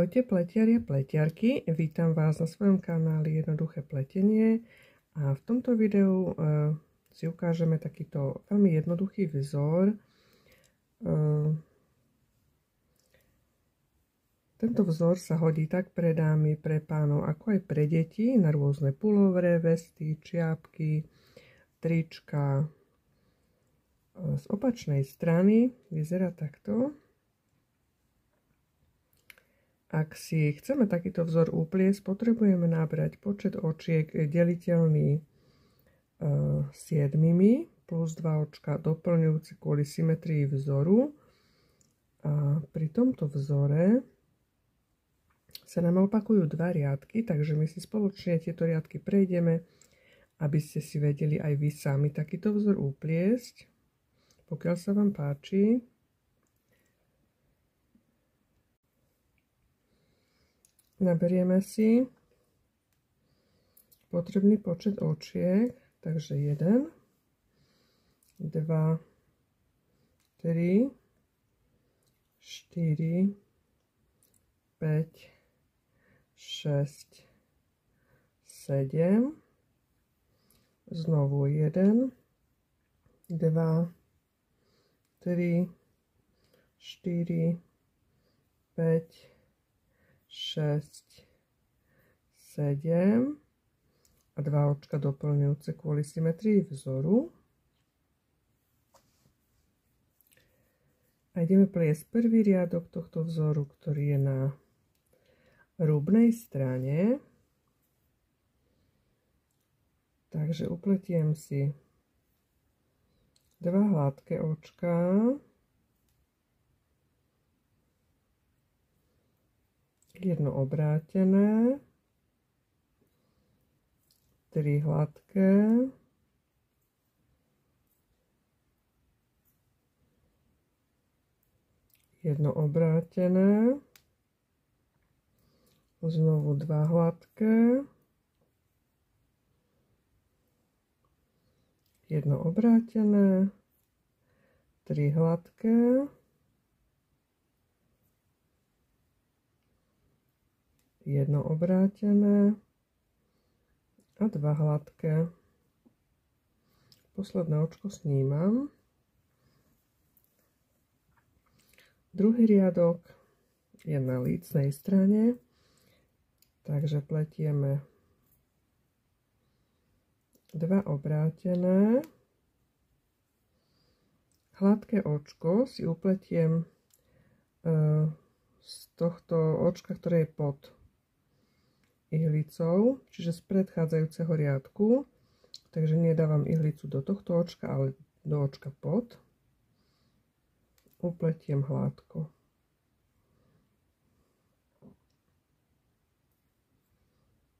Ahojte pletiari a pletiarky, vítam vás na svojom kanáli Jednoduché pletenie a v tomto videu si ukážeme takýto veľmi jednoduchý vzor. Tento vzor sa hodí tak pre dámy, pre pánov, ako aj pre deti na rôzne pulovre, vesty, čiapky, trička. Z opačnej strany vyzerá takto. Ak si chceme takýto vzor upliesť, potrebujeme nabrať počet očiek deliteľný 7 plus 2 očka doplňujúci kvôli symetrii vzoru. A pri tomto vzore sa nám opakujú dva riadky, takže my si spoločne tieto riadky prejdeme, aby ste si vedeli aj vy sami takýto vzor upliesť, pokiaľ sa vám páči. Naberieme si potrebný počet očiek, takže 1, 2, 3, 4, 5, 6, 7, znovu 1, 2, 3, 4, 5, 6, 7 a 2 očka doplňujúce kvôli symetrii vzoru. A ideme pliesť prvý riadok tohto vzoru, ktorý je na rúbnej strane. Takže upletiem si 2 hladké očka. Jedno obrátené, 3 hladké, jedno obrátené, znovu 2 hladké, jedno obrátené, 3 hladké, jedno obrátené a 2 hladké. Posledné očko snímam. Druhý riadok je na lícnej strane, takže pletieme 2 obrátené. Hladké očko si upletiem z tohto očka, ktoré je pod ihlicou, čiže z predchádzajúceho riadku, takže nedávam ihlicu do tohto očka, ale do očka pod. Upletiem hladko.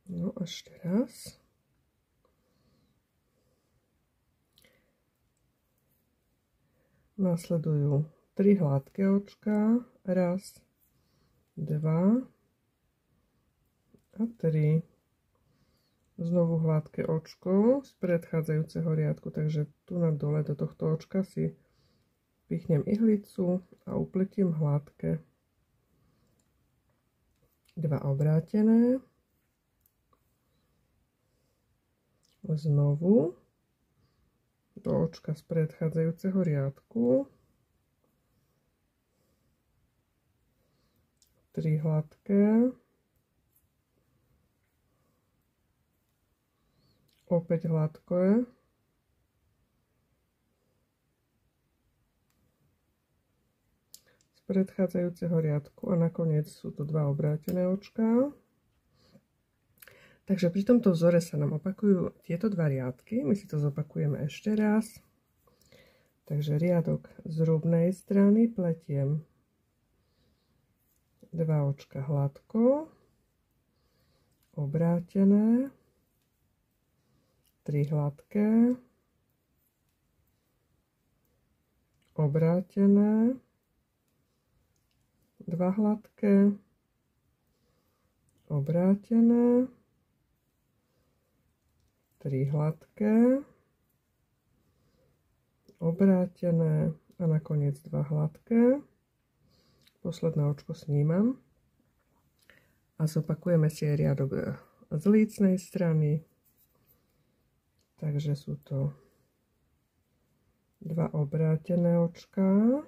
No a ešte raz. Nasledujú 3 hladké očka, raz, 2 a 3. Znovu hladké očko z predchádzajúceho riadku, takže tu na dole do tohto očka si pichnem ihlicu a upletiem hladké. 2 obrátené. Znovu do očka z predchádzajúceho riadku. 3 hladké. Opäť hladké. Z predchádzajúceho riadku a nakoniec sú to 2 obrátené očká. Takže pri tomto vzore sa nám opakujú tieto 2 riadky. My si to zopakujeme ešte raz. Takže riadok z rúbnej strany pletiem 2 očka hladko, obrátené, 3 hladké, obrátené, 2 hladké, obrátené, 3 hladké, obrátené a nakoniec 2 hladké. Posledné očko snímam. A zopakujeme si aj riadok z lícnej strany. Takže sú to 2 obrátené očká.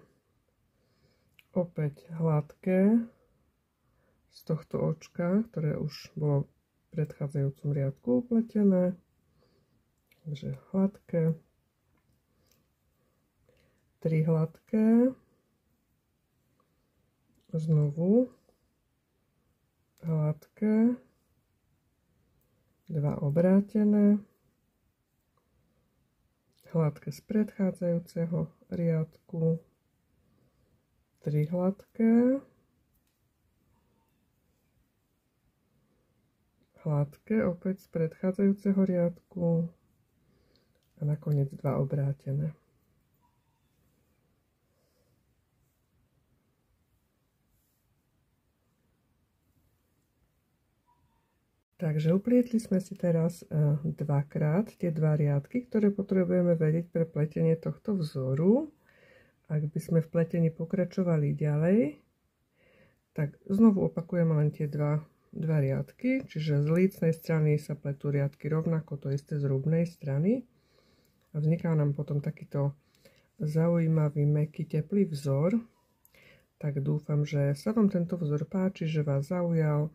Opäť hladké z tohto očka, ktoré už bolo v predchádzajúcom riadku upletené. Takže hladké. 3 hladké. Znovu hladké, 2 obrátené, hladké z predchádzajúceho riadku, 3 hladké, hladké opäť z predchádzajúceho riadku a nakoniec 2 obrátené. Takže uplietli sme si teraz dvakrát tie 2 riadky, ktoré potrebujeme vedieť pre pletenie tohto vzoru. Ak by sme v pletení pokračovali ďalej, tak znovu opakujeme len tie 2 riadky, čiže z lícnej strany sa pletú riadky rovnako, to isté z rubnej strany. A vzniká nám potom takýto zaujímavý, mäkký, teplý vzor. Tak dúfam, že sa vám tento vzor páči, že vás zaujal,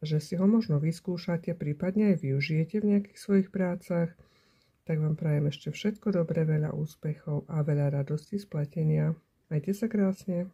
že si ho možno vyskúšate, prípadne aj využijete v nejakých svojich prácach. Tak vám prajem ešte všetko dobré, veľa úspechov a veľa radosti z pletenia. Majte sa krásne.